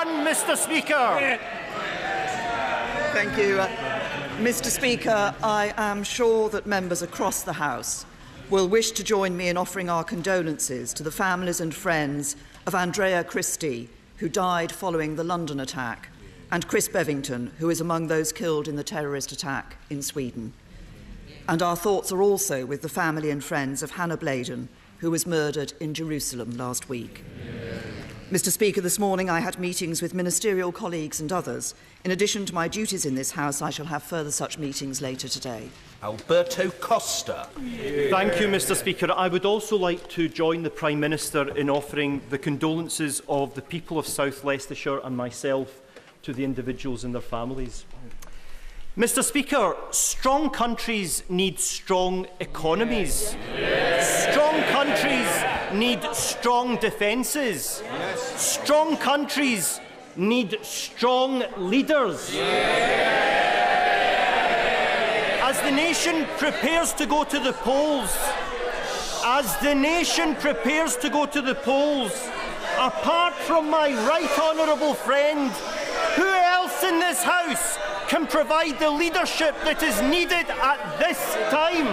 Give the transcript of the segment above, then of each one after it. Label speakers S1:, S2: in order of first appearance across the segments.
S1: one, Mr. Speaker.
S2: Thank you. Mr. Speaker, I am sure that members across the House will wish to join me in offering our condolences to the families and friends of Andrea Christie, who died following the London attack, and Chris Bevington, who is among those killed in the terrorist attack in Sweden. And our thoughts are also with the family and friends of Hannah Bladen, who was murdered in Jerusalem last week. Mr. Speaker, this morning I had meetings with ministerial colleagues and others. In addition to my duties in this House, I shall have further such meetings later today.
S3: Alberto Costa.
S1: Thank you, Mr. Speaker. I would also like to join the Prime Minister in offering the condolences of the people of South Leicestershire and myself to the individuals and their families. Mr. Speaker, strong countries need strong economies. Yes. Strong countries need strong defences. Yes. Strong countries need strong leaders. Yes. As the nation prepares to go to the polls, apart from my right honourable friend, who else in this House can provide the leadership that is needed at this time?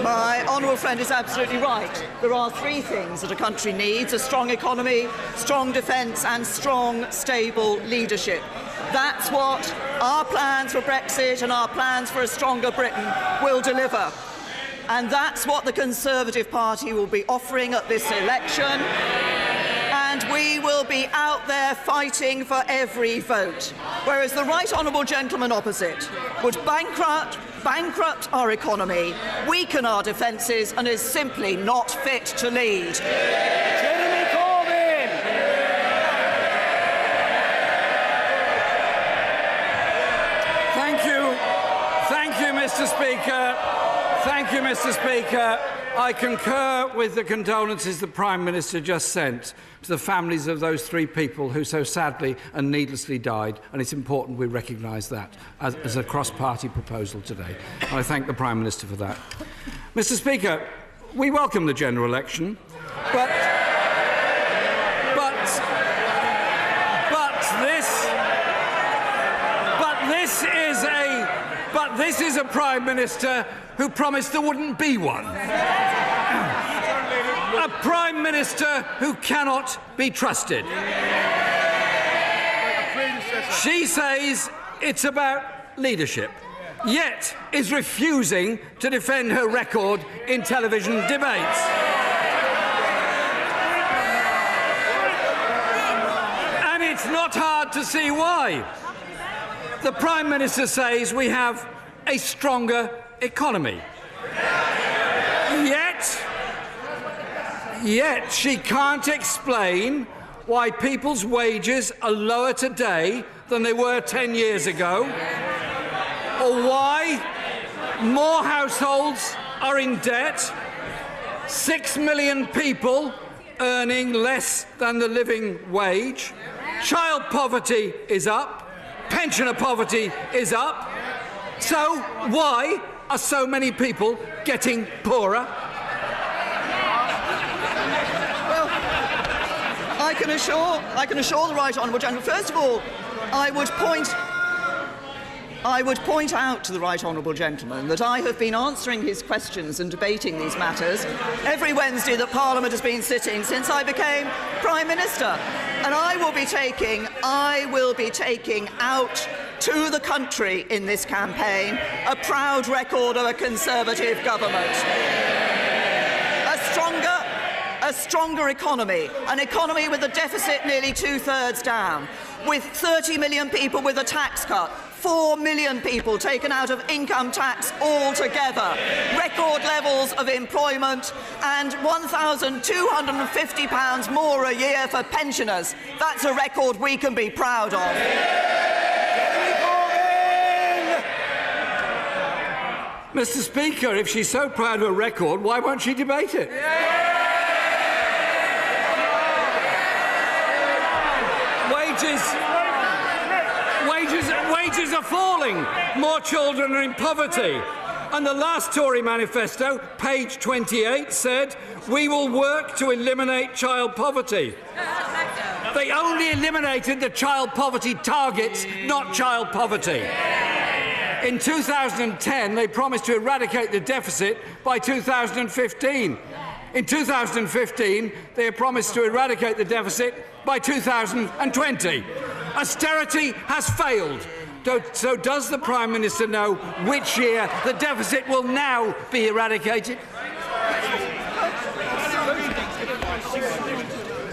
S2: My honourable friend is absolutely right. There are three things that a country needs: a strong economy, strong defence and strong, stable leadership. That's what our plans for Brexit and our plans for a stronger Britain will deliver. And that's what the Conservative Party will be offering at this election. And we will be out there fighting for every vote. Whereas the right honourable gentleman opposite would bankrupt our economy, weaken our defences, and is simply not fit to lead.
S4: Thank you, Mr. Speaker. Thank you, Mr. Speaker. I concur with the condolences the Prime Minister just sent to the families of those three people who so sadly and needlessly died, and it's important we recognise that as a cross-party proposal today. And I thank the Prime Minister for that. Mr. Speaker, we welcome the general election, but this is a Prime Minister who promised there wouldn't be one. A Prime Minister who cannot be trusted. She says it's about leadership, yet is refusing to defend her record in television debates. And it's not hard to see why. The Prime Minister says we have a stronger economy. Yet she can't explain why people's wages are lower today than they were 10 years ago, or why more households are in debt, 6 million people earning less than the living wage, child poverty is up, pensioner poverty is up. So why are so many people getting poorer?
S2: Well, I can assure the right honourable gentleman. First of all, I would point out to the right honourable gentleman that I have been answering his questions and debating these matters every Wednesday that Parliament has been sitting since I became Prime Minister. And I will be taking out to the country in this campaign a proud record of a Conservative government. A stronger economy, an economy with the deficit nearly two-thirds down, with 30 million people with a tax cut, 4 million people taken out of income tax altogether, record levels of employment, and £1,250 more a year for pensioners. That's a record we can be proud of.
S4: Mr. Speaker, if she's so proud of her record, why won't she debate it? Wages are falling. More children are in poverty. And the last Tory manifesto, page 28, said, "We will work to eliminate child poverty." They only eliminated the child poverty targets, not child poverty. In 2010, they promised to eradicate the deficit by 2015. In 2015, they promised to eradicate the deficit by 2020. Austerity has failed. So does the Prime Minister know which year the deficit will now be eradicated?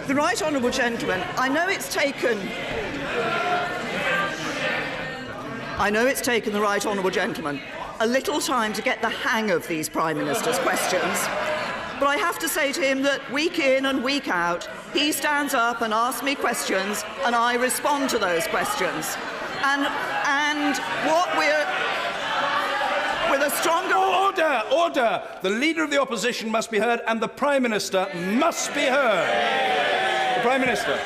S2: The Right Honourable Gentleman, I know it's taken the Right Honourable Gentleman a little time to get the hang of these Prime Minister's questions, but I have to say to him that week in and week out, he stands up and asks me questions and I respond to those questions. And what with a stronger...
S3: Order! The Leader of the Opposition must be heard and the Prime Minister must be heard. The Prime Minister.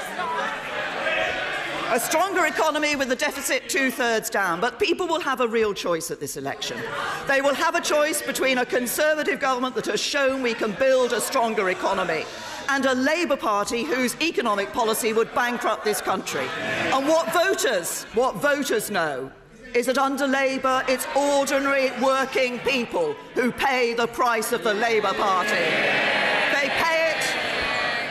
S2: A stronger economy with the deficit two-thirds down, but people will have a real choice at this election. They will have a choice between a Conservative government that has shown we can build a stronger economy and a Labour Party whose economic policy would bankrupt this country. And what voters know is that under Labour, it's ordinary working people who pay the price of the Labour Party.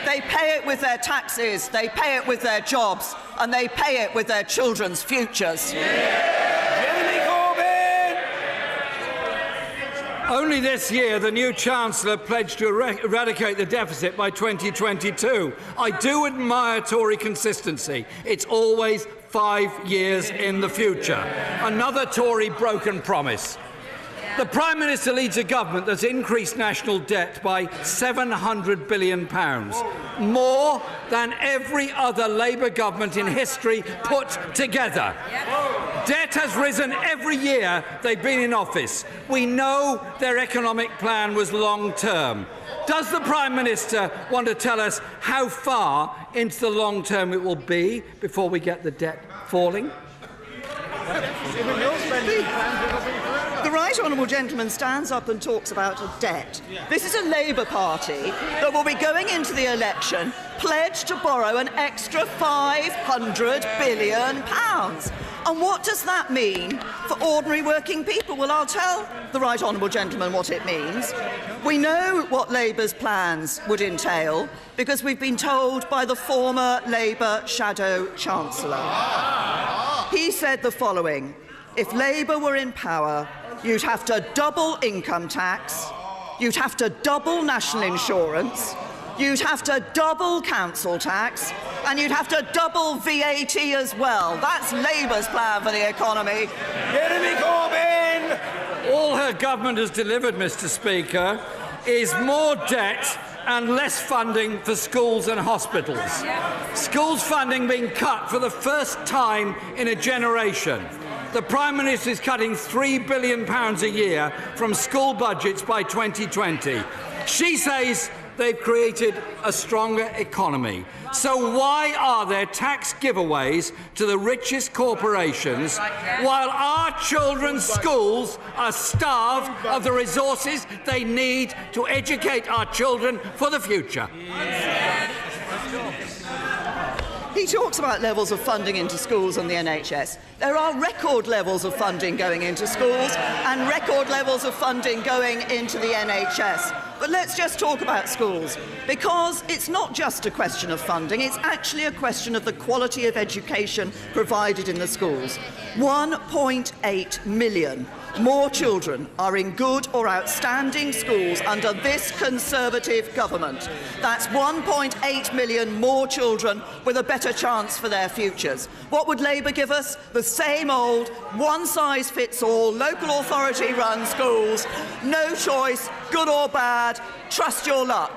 S2: They pay it with their taxes, they pay it with their jobs, and they pay it with their children's futures.
S4: Only this year, the new Chancellor pledged to eradicate the deficit by 2022. I do admire Tory consistency. It's always 5 years in the future. Another Tory broken promise. The Prime Minister leads a government that's increased national debt by £700 billion, more than every other Labour government in history put together. Debt has risen every year they've been in office. We know their economic plan was long-term. Does the Prime Minister want to tell us how far into the long term it will be before we get the debt falling?
S2: The Right Honourable Gentleman stands up and talks about a debt. This is a Labour Party that will be going into the election pledged to borrow an extra £500 billion. And what does that mean for ordinary working people? Well, I'll tell the Right Honourable Gentleman what it means. We know what Labour's plans would entail because we've been told by the former Labour Shadow Chancellor. He said the following: if Labour were in power, you'd have to double income tax, you'd have to double national insurance, you'd have to double council tax, and you'd have to double VAT as well. That's Labour's plan for the economy.
S3: Jeremy Corbyn!
S4: All her government has delivered, Mr. Speaker, is more debt and less funding for schools and hospitals. Schools funding being cut for the first time in a generation. The Prime Minister is cutting £3 billion a year from school budgets by 2020. She says they've created a stronger economy. So why are there tax giveaways to the richest corporations while our children's schools are starved of the resources they need to educate our children for the future?
S2: He talks about levels of funding into schools and the NHS. There are record levels of funding going into schools and record levels of funding going into the NHS. But let's just talk about schools, because it's not just a question of funding, it's actually a question of the quality of education provided in the schools. 1.8 million more children are in good or outstanding schools under this Conservative government. That's 1.8 million more children with a better chance for their futures. What would Labour give us? The same old one-size-fits-all, local authority-run schools, no choice, good or bad, trust your luck.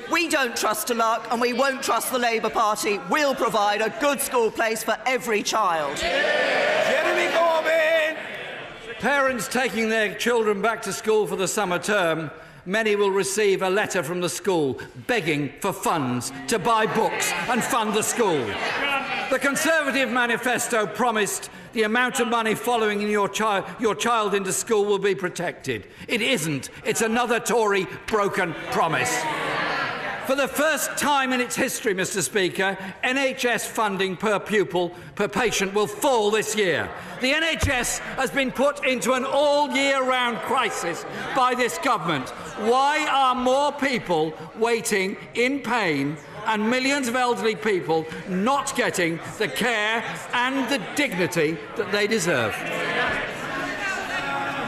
S2: We don't trust to luck, and we won't trust the Labour Party. We'll provide a good school place for every child.
S3: Jeremy Corbyn!
S4: Parents taking their children back to school for the summer term, many will receive a letter from the school begging for funds to buy books and fund the school. The Conservative manifesto promised the amount of money following your child into school will be protected. It isn't. It's another Tory broken promise. For the first time in its history, Mr. Speaker, NHS funding per pupil, per patient will fall this year. The NHS has been put into an all-year-round crisis by this government. Why are more people waiting in pain and millions of elderly people not getting the care and the dignity that they deserve?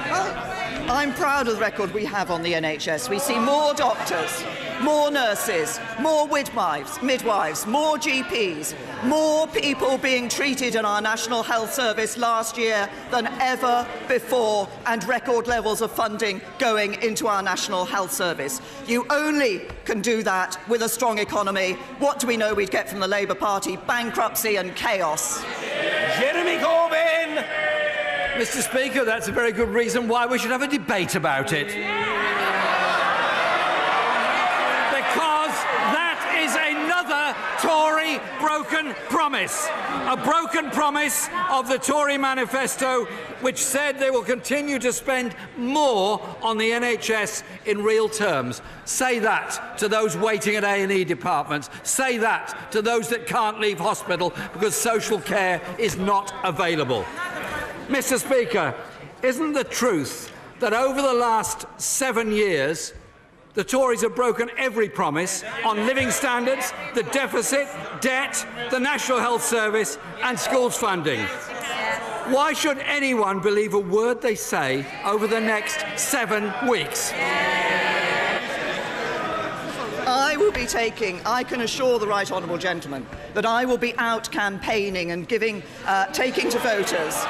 S2: Well, I'm proud of the record we have on the NHS. We see more doctors, more nurses, more midwives, more GPs, more people being treated in our National Health Service last year than ever before, and record levels of funding going into our National Health Service. You only can do that with a strong economy. What do we know we'd get from the Labour Party? Bankruptcy and chaos.
S3: Jeremy Corbyn!
S4: Mr. Speaker, that's a very good reason why we should have a debate about it. Tory broken promise. A broken promise of the Tory manifesto, which said they will continue to spend more on the NHS in real terms. Say that to those waiting at A&E departments. Say that to those that can't leave hospital because social care is not available. Mr. Speaker, isn't the truth that over the last 7 years the Tories have broken every promise on living standards, the deficit, debt, the National Health Service and schools funding? Why should anyone believe a word they say over the next 7 weeks?
S2: I can assure the right honourable gentleman that I will be out campaigning and taking to voters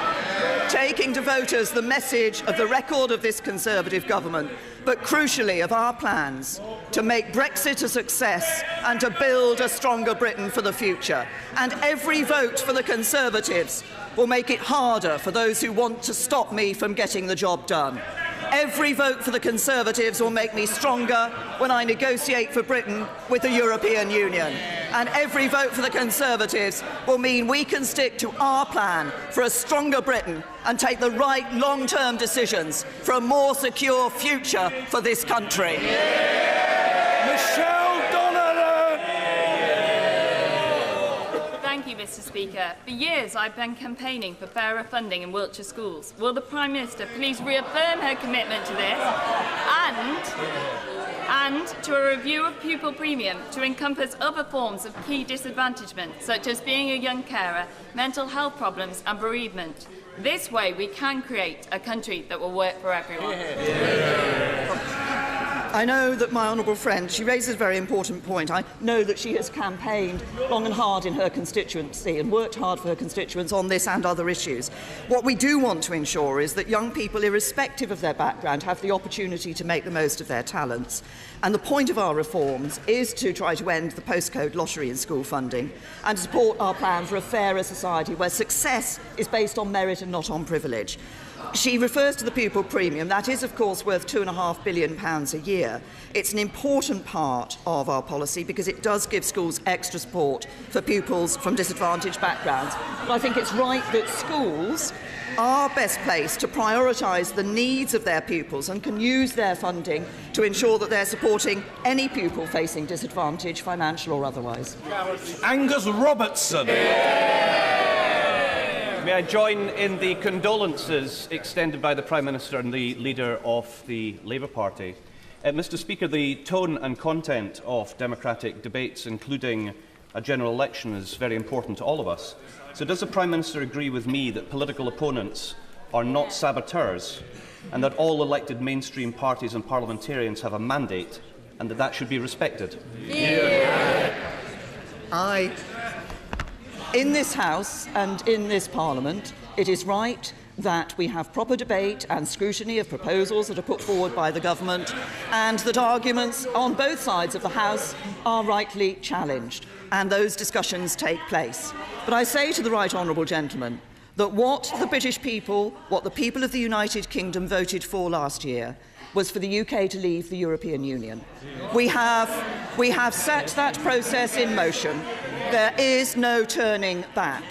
S2: the message of the record of this Conservative government, but crucially of our plans to make Brexit a success and to build a stronger Britain for the future. And every vote for the Conservatives will make it harder for those who want to stop me from getting the job done. Every vote for the Conservatives will make me stronger when I negotiate for Britain with the European Union. And every vote for the Conservatives will mean we can stick to our plan for a stronger Britain and take the right long-term decisions for a more secure future for this country.
S5: Thank you, Mr. Speaker. For years, I've been campaigning for fairer funding in Wiltshire schools. Will the Prime Minister please reaffirm her commitment to this and to a review of pupil premium to encompass other forms of key disadvantagement, such as being a young carer, mental health problems and bereavement? This way, we can create a country that will work for everyone.
S2: I know that my honourable friend, she raises a very important point. I know that she has campaigned long and hard in her constituency and worked hard for her constituents on this and other issues. What we do want to ensure is that young people, irrespective of their background, have the opportunity to make the most of their talents. And the point of our reforms is to try to end the postcode lottery in school funding and to support our plan for a fairer society where success is based on merit and not on privilege. She refers to the pupil premium. That is, of course, worth £2.5 billion a year. It's an important part of our policy because it does give schools extra support for pupils from disadvantaged backgrounds. But I think it's right that schools are best placed to prioritise the needs of their pupils and can use their funding to ensure that they're supporting any pupil facing disadvantage, financial or otherwise.
S3: Angus Robertson.
S1: May I join in the condolences extended by the Prime Minister and the leader of the Labour Party. Mr. Speaker, the tone and content of democratic debates, including a general election, is very important to all of us. So does the Prime Minister agree with me that political opponents are not saboteurs and that all elected mainstream parties and parliamentarians have a mandate and that that should be respected?
S2: In this House and in this Parliament, it is right that we have proper debate and scrutiny of proposals that are put forward by the government, and that arguments on both sides of the House are rightly challenged, and those discussions take place. But I say to the right honourable gentleman that what the British people, what the people of the United Kingdom voted for last year was for the UK to leave the European Union. We have set that process in motion. There is no turning back.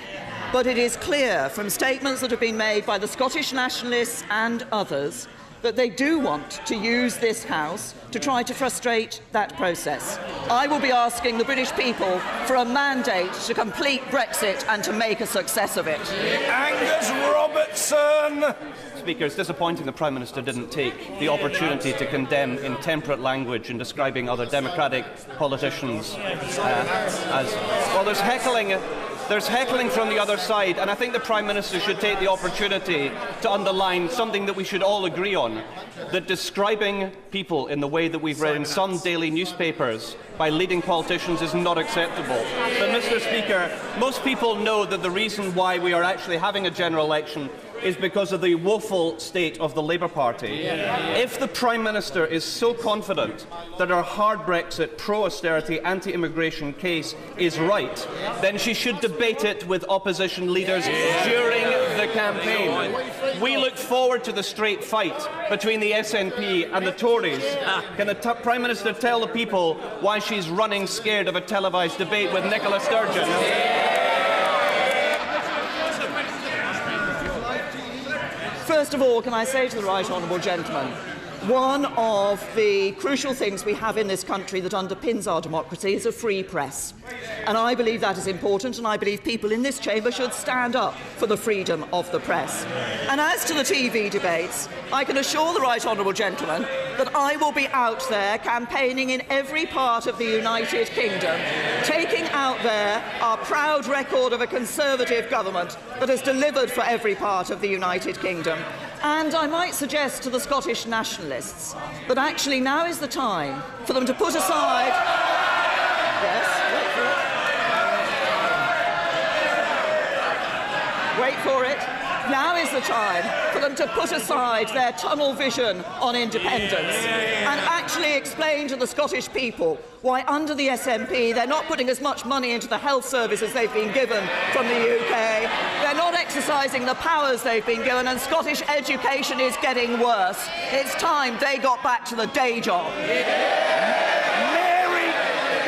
S2: But it is clear from statements that have been made by the Scottish Nationalists and others that they do want to use this House to try to frustrate that process. I will be asking the British people for a mandate to complete Brexit and to make a success of it.
S3: Angus Robertson.
S6: Speaker, it's disappointing the Prime Minister didn't take the opportunity to condemn in temperate language in describing other democratic politicians as... Well, there's heckling from the other side, and I think the Prime Minister should take the opportunity to underline something that we should all agree on, that describing people in the way that we've read in some daily newspapers by leading politicians is not acceptable. But, Mr. Speaker, most people know that the reason why we are actually having a general election is because of the woeful state of the Labour Party. If the Prime Minister is so confident that our hard Brexit, pro-austerity, anti-immigration case is right, then she should debate it with opposition leaders during the campaign. We look forward to the straight fight between the SNP and the Tories. Can the Prime Minister tell the people why she's running scared of a televised debate with Nicola Sturgeon?
S2: First of all, can I say to the right honourable gentleman, one of the crucial things we have in this country that underpins our democracy is a free press. And I believe that is important, and I believe people in this chamber should stand up for the freedom of the press. And as to the TV debates, I can assure the right honourable gentleman that I will be out there campaigning in every part of the United Kingdom, taking out there our proud record of a Conservative government that has delivered for every part of the United Kingdom. And I might suggest to the Scottish Nationalists that actually now is the time for them to put aside... Yes, wait for it. Now is the time for them to put aside their tunnel vision on independence and actually explain to the Scottish people why under the SNP they're not putting as much money into the health service as they've been given from the UK. They're not exercising the powers they've been given, and Scottish education is getting worse. It's time they got back to the day job.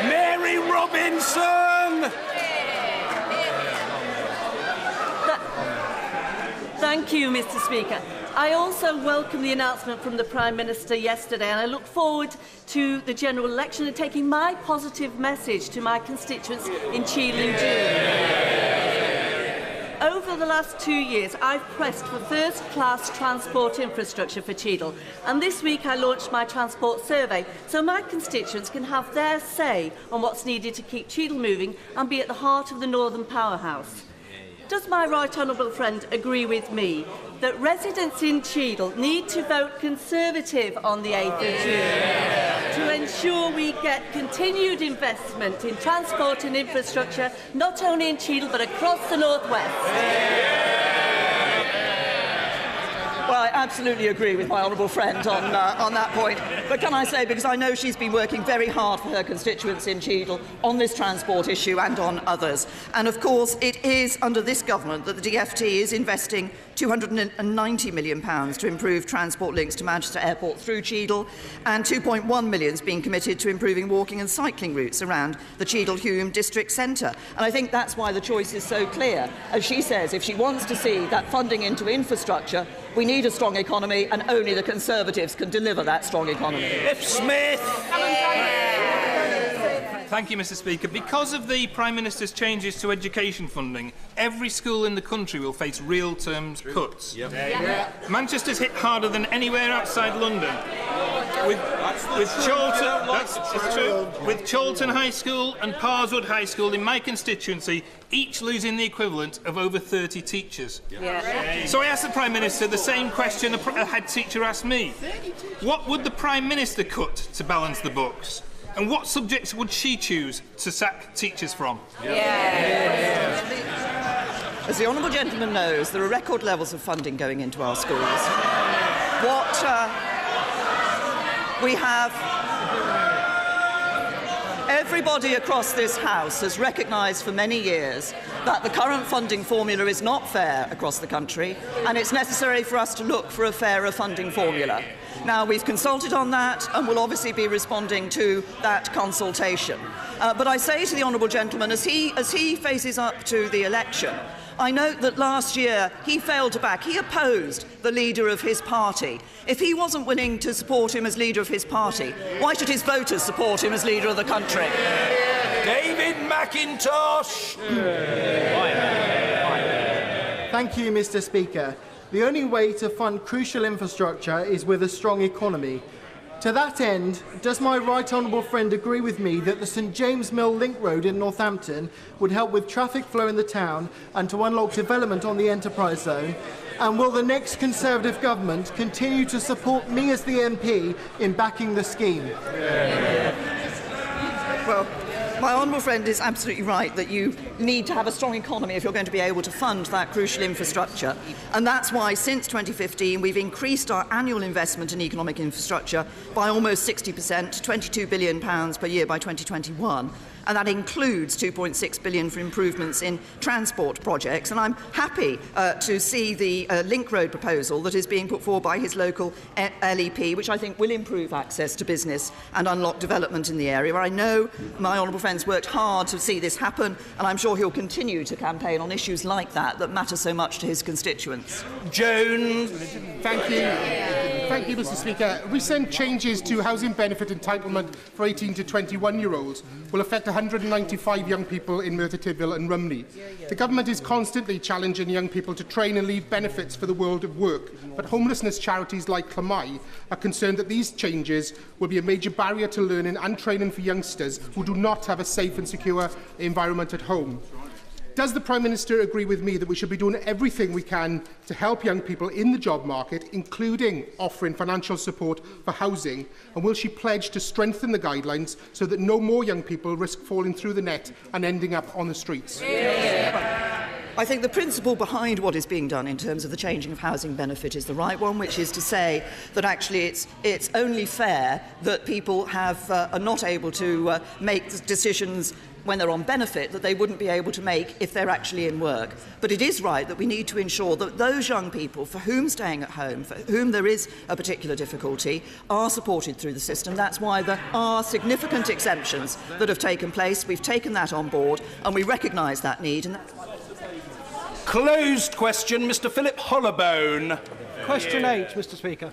S3: Mary Robinson.
S7: Thank you, Mr. Speaker. I also welcome the announcement from the Prime Minister yesterday, and I look forward to the general election and taking my positive message to my constituents in Cheadle in June. Over the last 2 years, I've pressed for first-class transport infrastructure for Cheadle, and this week I launched my transport survey so my constituents can have their say on what's needed to keep Cheadle moving and be at the heart of the Northern powerhouse. Does my right honourable friend agree with me that residents in Cheadle need to vote Conservative on the 8th of June to ensure we get continued investment in transport and infrastructure, not only in Cheadle but across the North West?
S2: Well, I absolutely agree with my honourable friend on that point. But can I say, because I know she's been working very hard for her constituents in Cheadle on this transport issue and on others. And of course, it is under this government that the DfT is investing £290 million to improve transport links to Manchester Airport through Cheadle, and £2.1 million is being committed to improving walking and cycling routes around the Cheadle-Hulme district centre. And I think that's why the choice is so clear. As she says, if she wants to see that funding into infrastructure, we need a strong economy, and only the Conservatives can deliver that strong economy.
S3: Smith.
S8: Thank you, Mr. Speaker. Because of the Prime Minister's changes to education funding, every school in the country will face real terms cuts. Manchester's hit harder than anywhere outside London. With Chorlton High School and Parswood High School in my constituency, each losing the equivalent of over 30 teachers. So I asked the Prime Minister the same question a head teacher asked me. What would the Prime Minister cut to balance the books? And what subjects would she choose to sack teachers from?
S2: As the honourable gentleman knows, there are record levels of funding going into our schools. What we have... Everybody across this House has recognised for many years that the current funding formula is not fair across the country, and it's necessary for us to look for a fairer funding formula. Now, we've consulted on that and will obviously be responding to that consultation. But I say to the honourable gentleman, as he faces up to the election, I note that last year he failed to back. He opposed the leader of his party. If he wasn't willing to support him as leader of his party, why should his voters support him as leader of the country?
S3: David McIntosh.
S9: Thank you, Mr. Speaker. The only way to fund crucial infrastructure is with a strong economy. To that end, does my right honourable friend agree with me that the St James Mill Link Road in Northampton would help with traffic flow in the town and to unlock development on the enterprise zone? And will the next Conservative government continue to support me as the MP in backing the scheme?
S2: Well, my honourable friend is absolutely right that you need to have a strong economy if you're going to be able to fund that crucial infrastructure. And that's why since 2015 we've increased our annual investment in economic infrastructure by almost 60% to £22 billion per year by 2021. And that includes £2.6 billion for improvements in transport projects. And I'm happy to see the Link Road proposal that is being put forward by his local LEP, which I think will improve access to business and unlock development in the area. I know my honourable friend's worked hard to see this happen, and I'm sure he'll continue to campaign on issues like that matter so much to his constituents.
S3: Jones.
S10: Thank you. Thank you, Mr. Speaker. Recent changes to housing benefit entitlement for 18 to 21-year-olds will affect 195 young people in Merthyr Tydfil and Rumney. The government is constantly challenging young people to train and leave benefits for the world of work, but homelessness charities like Comuni are concerned that these changes will be a major barrier to learning and training for youngsters who do not have a safe and secure environment at home. Does the Prime Minister agree with me that we should be doing everything we can to help young people in the job market, including offering financial support for housing? And will she pledge to strengthen the guidelines so that no more young people risk falling through the net and ending up on the streets?
S2: I think the principle behind what is being done in terms of the changing of housing benefit is the right one, which is to say that actually it's only fair that people are not able to make decisions when they're on benefit that they wouldn't be able to make if they're actually in work. But it is right that we need to ensure that those young people for whom staying at home, for whom there is a particular difficulty, are supported through the system. That's why there are significant exemptions that have taken place. We've taken that on board and we recognise that need. And
S3: Closed question, Mr. Philip Hollowbone.
S11: Question 8, Mr. Speaker.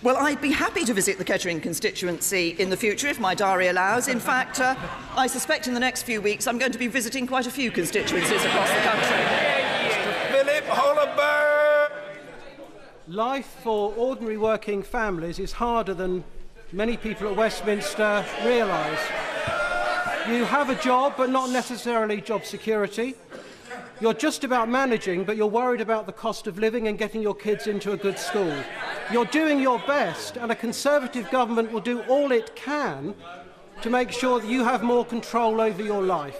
S2: Well, I'd be happy to visit the Kettering constituency in the future if my diary allows. In fact, I suspect in the next few weeks I'm going to be visiting quite a few constituencies across the country.
S3: Mr. Philip Hollowbone.
S11: Life for ordinary working families is harder than many people at Westminster realise. You have a job, but not necessarily job security. You're just about managing, but you're worried about the cost of living and getting your kids into a good school. You're doing your best, and a Conservative government will do all it can to make sure that you have more control over your life.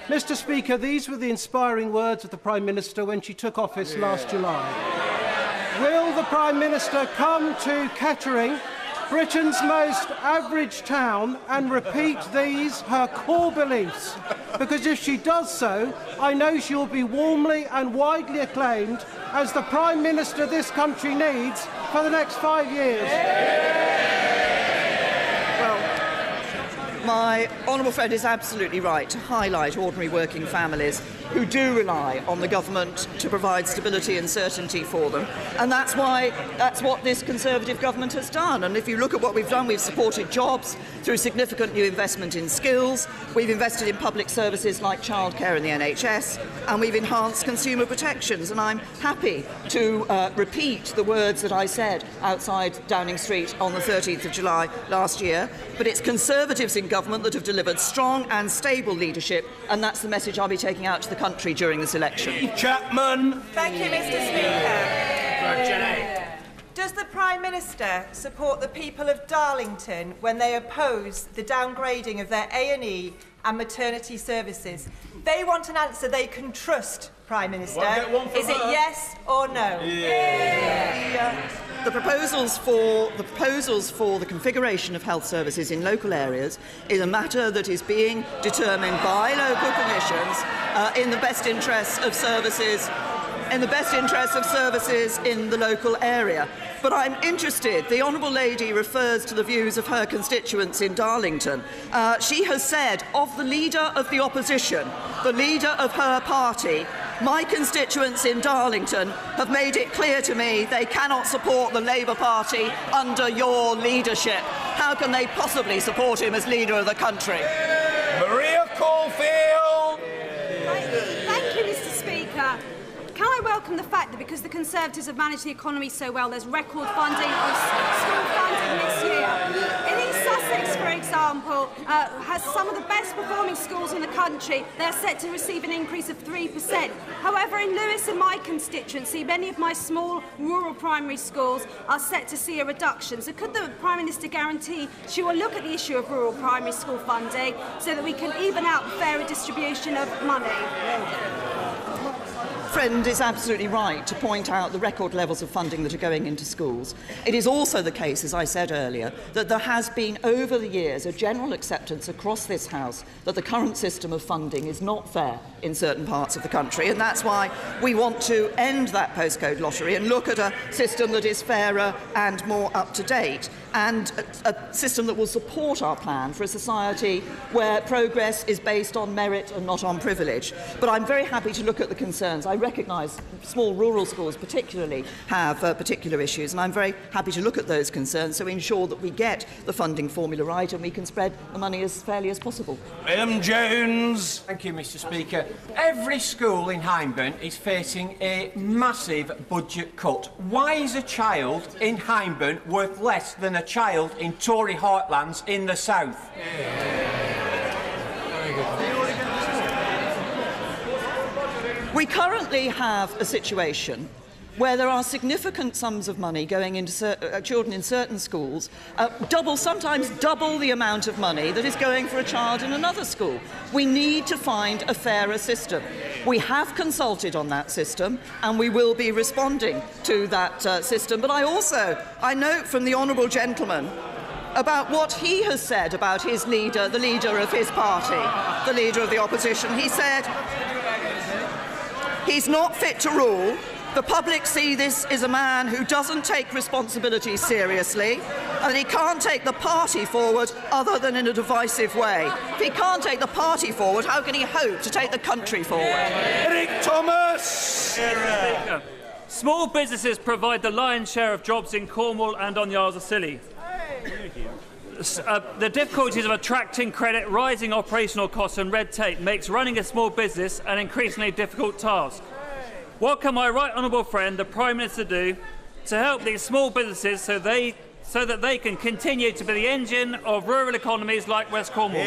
S11: Mr. Speaker, these were the inspiring words of the Prime Minister when she took office last July. Will the Prime Minister come to Kettering, Britain's most average town, and repeat these, her core beliefs? Because if she does so, I know she will be warmly and widely acclaimed as the Prime Minister this country needs for the next 5 years.
S2: Well, my honourable friend is absolutely right to highlight ordinary working families who do rely on the government to provide stability and certainty for them. And that's what this Conservative government has done. And if you look at what we've done, we've supported jobs through significant new investment in skills, we've invested in public services like childcare and the NHS, and we've enhanced consumer protections. And I'm happy to repeat the words that I said outside Downing Street on the 13th of July last year. But it's Conservatives in government that have delivered strong and stable leadership, and that's the message I'll be taking out to the country during this election.
S3: Chapman.
S12: Thank you, Mr. Speaker. Does the Prime Minister support the people of Darlington when they oppose the downgrading of their A&E and maternity services? They want an answer they can trust, Prime Minister. Is it yes or no?
S3: Yeah.
S2: the proposals for the configuration of health services in local areas is a matter that is being determined by local commissions in the best interests of services. In the best interests of services in the local area. But I'm interested, the Honourable Lady refers to the views of her constituents in Darlington. She has said of the Leader of the Opposition, the Leader of her party, my constituents in Darlington have made it clear to me they cannot support the Labour Party under your leadership. How can they possibly support him as Leader of the country?
S3: Maria Caulfield!
S13: Thank you, Mr. Speaker. Can I welcome the fact that because the Conservatives have managed the economy so well, there's record funding of school funding this year. In East Sussex, for example, has some of the best performing schools in the country. They're set to receive an increase of 3%. However, in Lewis and my constituency, many of my small rural primary schools are set to see a reduction. So could the Prime Minister guarantee she will look at the issue of rural primary school funding so that we can even out the fairer distribution of money?
S2: Friend is absolutely right to point out the record levels of funding that are going into schools. It is also the case, as I said earlier, that there has been over the years a general acceptance across this House that the current system of funding is not fair in certain parts of the country, and that's why we want to end that postcode lottery and look at a system that is fairer and more up-to-date, and a system that will support our plan for a society where progress is based on merit and not on privilege. But I'm very happy to look at the concerns. I recognise small rural schools particularly have particular issues, and I'm very happy to look at those concerns to ensure that we get the funding formula right and we can spread the money as fairly as possible.
S3: William Jones.
S14: Thank you, Mr. Speaker. Every school in Hyndburn is facing a massive budget cut. Why is a child in Hyndburn worth less than a child in Tory heartlands in the south?
S2: We currently have a situation where there are significant sums of money going into children in certain schools, sometimes double the amount of money that is going for a child in another school. We need to find a fairer system. We have consulted on that system and we will be responding to that system. But I note from the honourable gentleman about what he has said about his leader, the leader of his party, the leader of the opposition. He said he's not fit to rule. The public see this as a man who doesn't take responsibility seriously, and he can't take the party forward other than in a divisive way. If he can't take the party forward, how can he hope to take the country forward?
S3: Eric Thomas!
S15: Small businesses provide the lion's share of jobs in Cornwall and on the Isles of Scilly. The difficulties of attracting credit, rising operational costs and red tape makes running a small business an increasingly difficult task. What can my right honourable friend, the Prime Minister, do to help these small businesses so that they can continue to be the engine of rural economies like West Cornwall?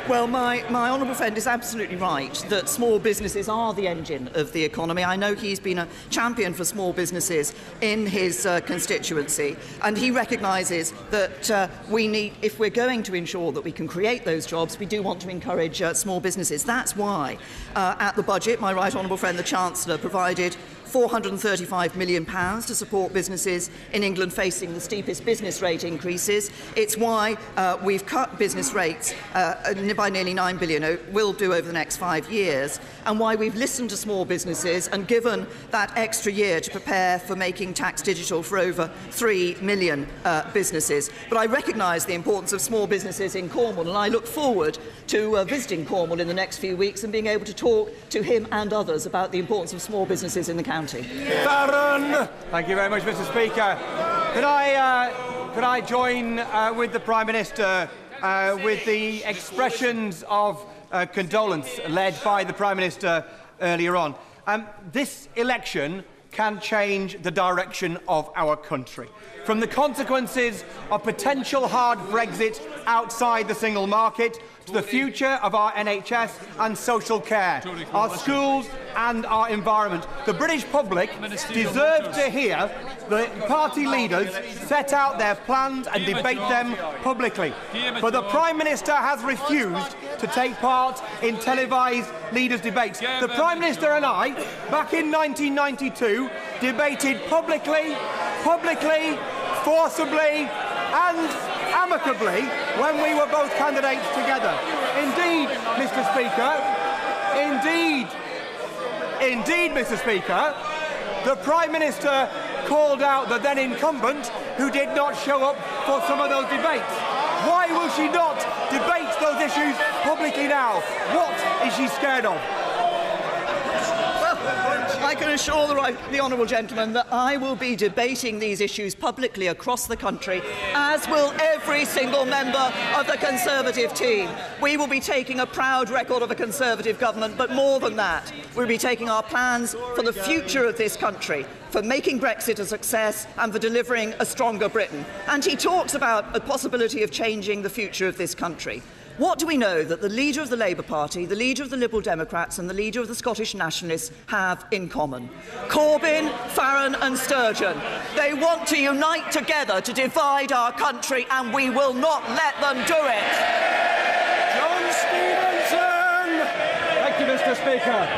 S2: Well, my honourable friend is absolutely right that small businesses are the engine of the economy. I know he's been a champion for small businesses in his constituency, and he recognises that we need, if we're going to ensure that we can create those jobs, we do want to encourage small businesses. That's why at the budget, my right honourable friend the Chancellor provided £435 million to support businesses in England facing the steepest business rate increases. It's why we've cut business rates by nearly £9 billion, will do over the next 5 years, and why we've listened to small businesses and given that extra year to prepare for making tax digital for over 3 million businesses. But I recognise the importance of small businesses in Cornwall, and I look forward to visiting Cornwall in the next few weeks and being able to talk to him and others about the importance of small businesses in the county.
S3: Darren!
S16: Thank you very much, Mr. Speaker. Could I join with the Prime Minister with the expressions of condolence led by the Prime Minister earlier on? This election can change the direction of our country. From the consequences of potential hard Brexit outside the single market to the future of our NHS and social care, our schools and our environment. The British public deserve to hear the party leaders set out their plans and debate them publicly. But the Prime Minister has refused to take part in televised leaders' debates. The Prime Minister and I, back in 1992, debated publicly, forcibly and amicably when we were both candidates together. Indeed, Mr. Speaker, indeed, Mr. Speaker, the Prime Minister called out the then incumbent who did not show up for some of those debates. Why will she not debate those issues publicly now? What is she scared of?
S2: I can assure the honourable gentleman that I will be debating these issues publicly across the country, as will every single member of the Conservative team. We will be taking a proud record of a Conservative government, but more than that, we'll be taking our plans for the future of this country, for making Brexit a success and for delivering a stronger Britain. And he talks about the possibility of changing the future of this country. What do we know that the leader of the Labour Party, the leader of the Liberal Democrats and the leader of the Scottish Nationalists have in common? Corbyn, Farron and Sturgeon. They want to unite together to divide our country, and we will not let them do it.
S16: John Stevenson!
S17: Thank you, Mr. Speaker.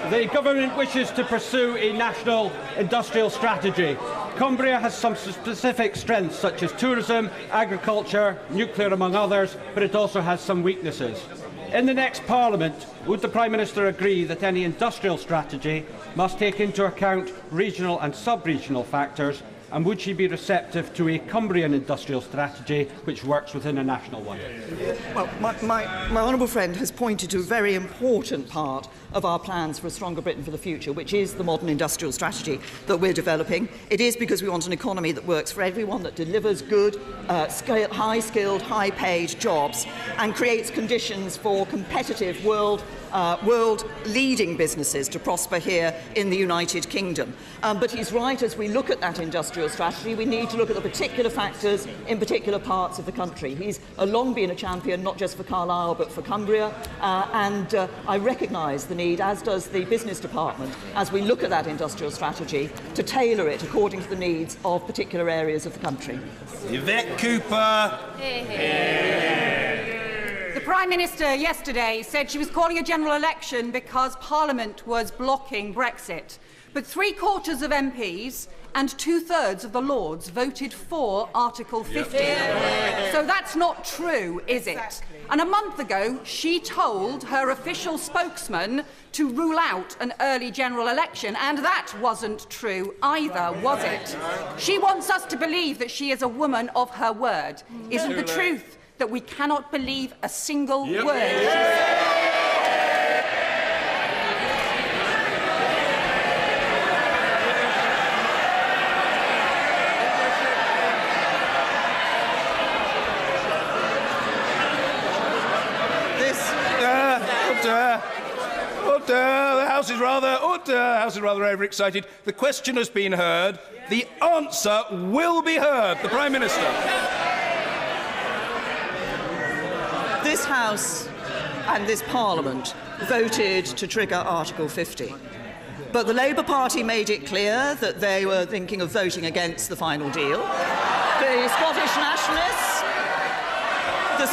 S17: The government wishes to pursue a national industrial strategy. Cumbria has some specific strengths such as tourism, agriculture, nuclear among others, but it also has some weaknesses. In the next Parliament, would the Prime Minister agree that any industrial strategy must take into account regional and sub-regional factors, and would she be receptive to a Cumbrian industrial strategy which works within a national one?
S2: Well, my honourable friend has pointed to a very important part of our plans for a stronger Britain for the future, which is the modern industrial strategy that we're developing. It is because we want an economy that works for everyone, that delivers good, high-skilled, high-paid jobs and creates conditions for competitive world-leading businesses to prosper here in the United Kingdom. But he's right, as we look at that industrial strategy, we need to look at the particular factors in particular parts of the country. He's long been a champion, not just for Carlisle, but for Cumbria, and I recognise the need, as does the Business Department, as we look at that industrial strategy, to tailor it according to the needs of particular areas of the country.
S3: Yvette Cooper.
S18: The Prime Minister yesterday said she was calling a general election because Parliament was blocking Brexit. But 3/4 of MPs and 2/3 of the Lords voted for Article 50. So that's not true, is it? Exactly. And a month ago, she told her official spokesman to rule out an early general election, and that wasn't true either, was it? She wants us to believe that she is a woman of her word. Isn't the truth that we cannot believe a single word?
S3: The House is rather overexcited. The question has been heard. The answer will be heard. The Prime Minister.
S2: This House and this Parliament voted to trigger Article 50. But the Labour Party made it clear that they were thinking of voting against the final deal. The Scottish Nationalists, the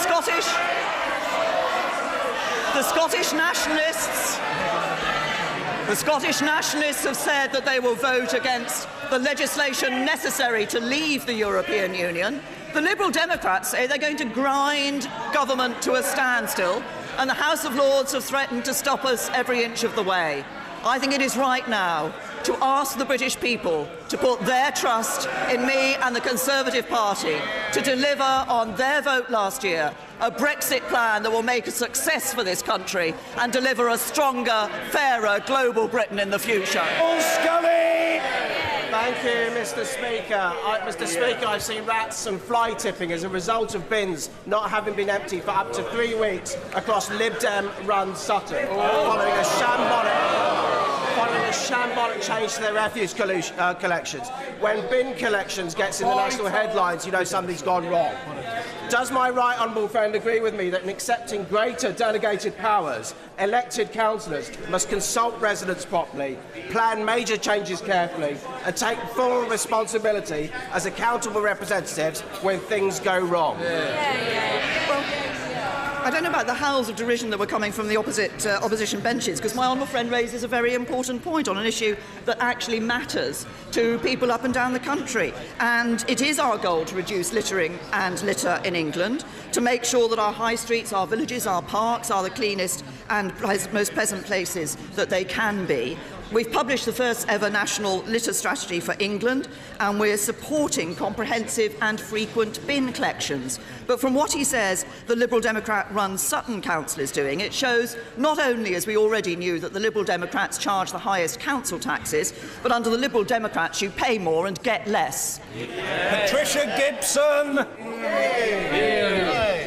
S2: Scottish Nationalists have said that they will vote against the legislation necessary to leave the European Union. The Liberal Democrats say they're going to grind government to a standstill, and the House of Lords have threatened to stop us every inch of the way. I think it is right now to ask the British people to put their trust in me and the Conservative Party to deliver on their vote last year a Brexit plan that will make a success for this country and deliver a stronger, fairer global Britain in the future.
S3: Scully!
S19: Thank you, Mr. Speaker. Mr. Speaker, I've seen rats and fly tipping as a result of bins not having been emptied for up to 3 weeks across Lib Dem-run Sutton, following a shambolic change to their refuse collections. When bin collections gets in the national headlines, you know something's gone wrong. Does my right honourable friend agree with me that in accepting greater delegated powers, elected councillors must consult residents properly, plan major changes carefully and take full responsibility as accountable representatives when things go wrong?
S2: Well, I don't know about the howls of derision that were coming from the opposition benches, because my honourable friend raises a very important point on an issue that actually matters to people up and down the country. And it is our goal to reduce littering and litter in England, to make sure that our high streets, our villages, our parks are the cleanest and most pleasant places that they can be. We've published the first ever national litter strategy for England, and we're supporting comprehensive and frequent bin collections. But from what he says the Liberal Democrat-run Sutton Council is doing, it shows not only, as we already knew, that the Liberal Democrats charge the highest council taxes, but under the Liberal Democrats you pay more and get less.
S3: Patricia Gibson.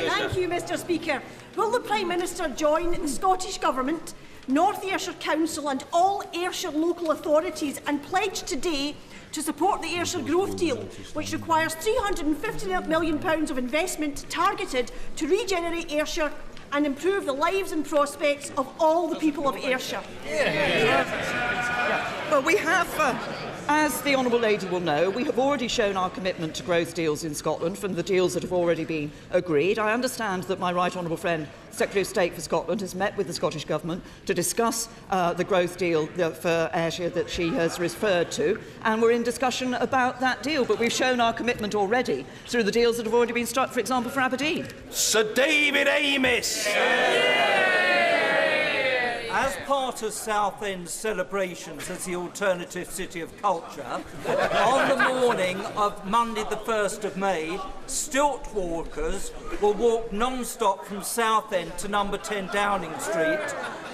S20: Thank you, Mr. Speaker. Will the Prime Minister join the Scottish Government, North Ayrshire Council and all Ayrshire local authorities and pledge today to support the Ayrshire Growth Deal, which requires £350 million of investment targeted to regenerate Ayrshire and improve the lives and prospects of all the people of Ayrshire?
S2: Well, we have, as the Honourable Lady will know, we have already shown our commitment to growth deals in Scotland from the deals that have already been agreed. I understand that my right honourable friend, Secretary of State for Scotland, has met with the Scottish Government to discuss the growth deal for Ayrshire that she has referred to, and we're in discussion about that deal. But we've shown our commitment already through the deals that have already been struck, for example, for Aberdeen.
S3: Sir David Amis.
S21: As part of Southend's celebrations as the alternative city of culture, on the morning of Monday the 1st of May, stilt walkers will walk non-stop from Southend to number 10 Downing Street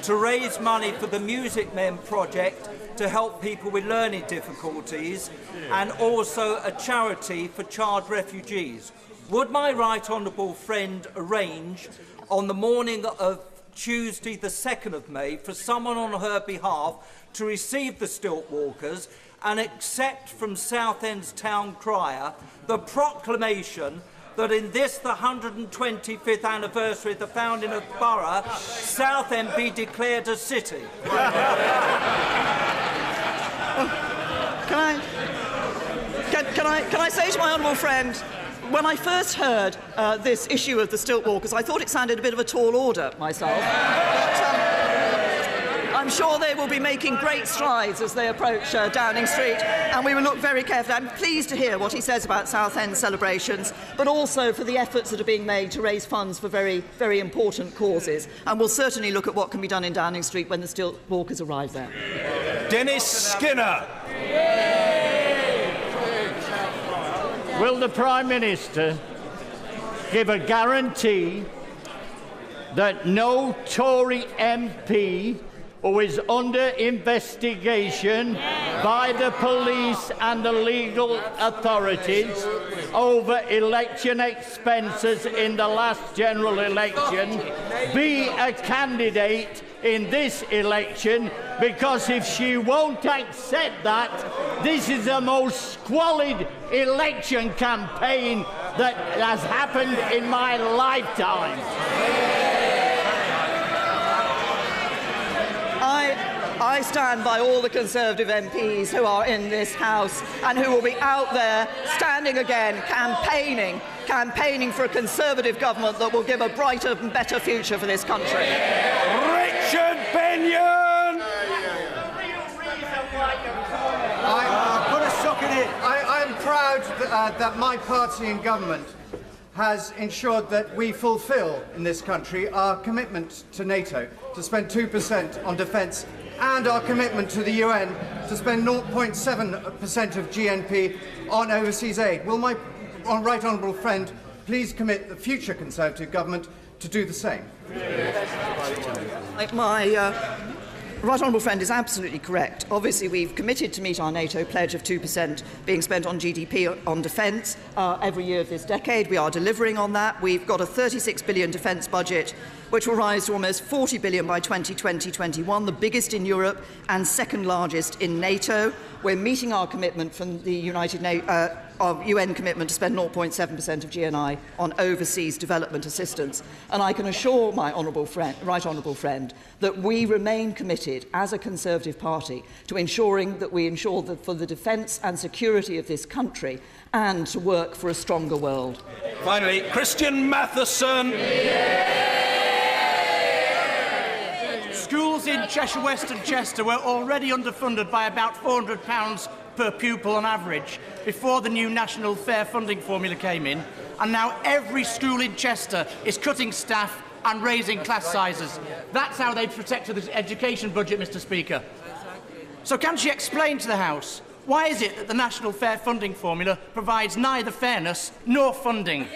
S21: to raise money for the Music Men project to help people with learning difficulties, and also a charity for child refugees. Would my right honourable friend arrange on the morning of Tuesday the 2nd of May for someone on her behalf to receive the stilt walkers and accept from Southend's town crier the proclamation that in this, the 125th anniversary of the founding of Borough, Southend be declared a city?
S2: Can I say to my honourable friend, when I first heard this issue of the stilt walkers, I thought it sounded a bit of a tall order myself. But I'm sure they will be making great strides as they approach Downing Street, and we will look very carefully. I'm pleased to hear what he says about Southend celebrations, but also for the efforts that are being made to raise funds for very, very important causes. And we'll certainly look at what can be done in Downing Street when the stilt walkers arrive there.
S3: Dennis Skinner.
S22: Will the Prime Minister give a guarantee that no Tory MP who is under investigation by the police and the legal authorities over election expenses in the last general election be a candidate in this election? Because if she won't accept that, this is the most squalid election campaign that has happened in my lifetime.
S2: I stand by all the Conservative MPs who are in this House and who will be out there standing again, campaigning for a Conservative government that will give a brighter and better future for this country.
S3: Richard Benyon!
S23: I'll put a sock in it. I'm proud that my party in government has ensured that we fulfil in this country our commitment to NATO to spend 2% on defence, and our commitment to the UN to spend 0.7% of GNP on overseas aid. Will my right honourable friend please commit the future Conservative government to do the same?
S2: My right honourable friend is absolutely correct. Obviously, we've committed to meet our NATO pledge of 2% being spent on GDP on defence every year of this decade. We are delivering on that. We've got a £36 billion defence budget, which will rise to almost £40 billion by 2020-21, the biggest in Europe and second largest in NATO. We're meeting our commitment from the UN commitment to spend 0.7% of GNI on overseas development assistance. And I can assure my right honourable friend that we remain committed as a Conservative party to ensuring that we ensure that for the defence and security of this country and to work for a stronger world.
S3: Finally, Christian Matheson.
S1: schools in Cheshire West and Chester were already underfunded by about £400 per pupil on average before the new National Fair Funding Formula came in, and now every school in Chester is cutting staff and raising class sizes. That's how they protected the education budget, Mr. Speaker. So can she explain to the House, why is it that the National Fair Funding Formula provides neither fairness nor funding?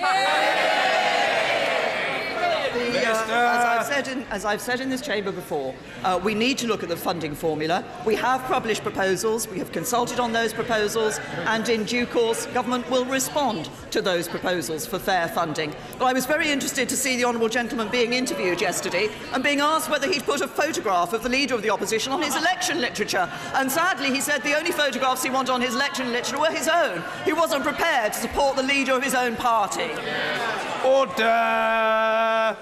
S2: As I've said in this chamber before, we need to look at the funding formula. We have published proposals, we have consulted on those proposals, and in due course government will respond to those proposals for fair funding. But I was very interested to see the honourable gentleman being interviewed yesterday and being asked whether he'd put a photograph of the Leader of the Opposition on his election literature. And sadly he said the only photographs he wanted on his election literature were his own. He wasn't prepared to support the leader of his own party.
S3: Order!